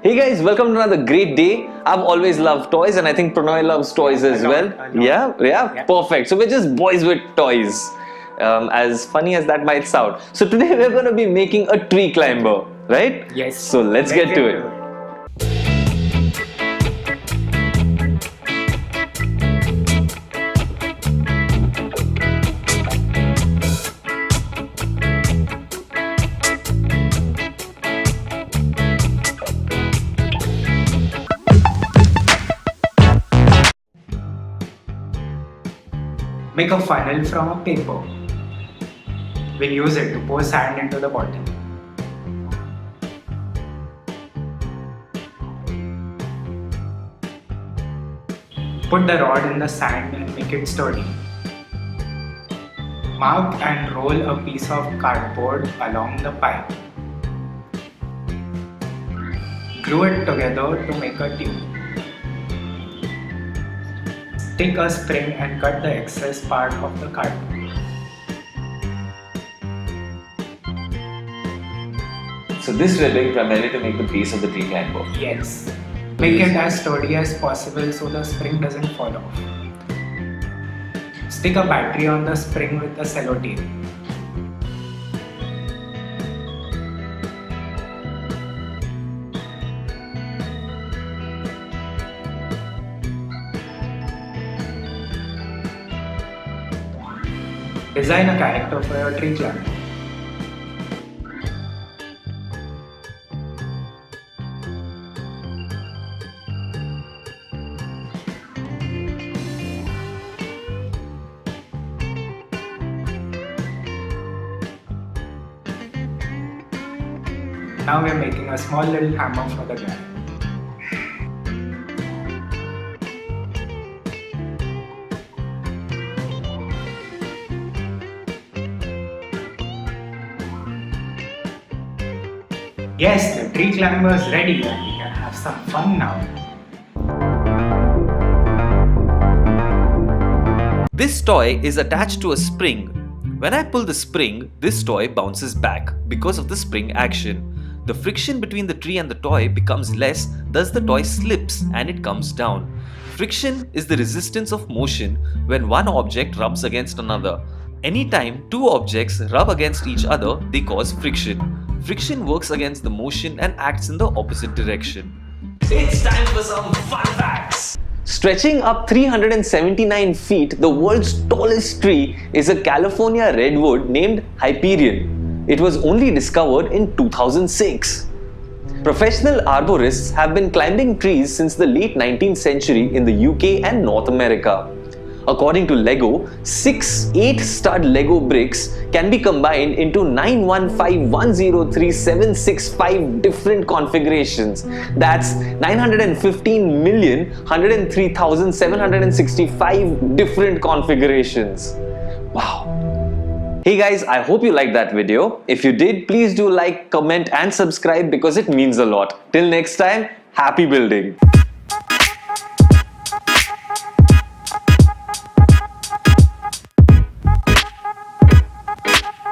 Hey guys, welcome to another great day. I've always loved toys and I think Pranay loves toys as well. Yeah, perfect. So we're just boys with toys. As funny as that might sound. So today we're going to be making a tree climber, right? Yes. So let's get to it. Make a funnel from a paper. We'll use it to pour sand into the bottom. Put the rod in the sand and make it sturdy. Mark and roll a piece of cardboard along the pipe. Glue it together to make a tube. Take a spring and cut the excess part of the cardboard. So this we're doing primarily to make the base of the tree climber. Yes. Make it as sturdy as possible so the spring doesn't fall off. Stick a battery on the spring with the sellotape. Design a character for your tree climber. Now we are making a small little hammer for the guy. Yes, the tree climber is ready and we can have some fun now. This toy is attached to a spring. When I pull the spring, this toy bounces back because of the spring action. The friction between the tree and the toy becomes less, thus the toy slips and it comes down. Friction is the resistance of motion when one object rubs against another. Anytime two objects rub against each other, they cause friction. Friction works against the motion and acts in the opposite direction. It's time for some fun facts! Stretching up 379 feet, the world's tallest tree is a California redwood named Hyperion. It was only discovered in 2006. Professional arborists have been climbing trees since the late 19th century in the UK and North America. According to Lego, 6 8-stud Lego bricks can be combined into 915103765 different configurations. That's 915,103,765 different configurations. Wow. Hey guys, I hope you liked that video. If you did, please do like, comment and subscribe because it means a lot. Till next time, happy building.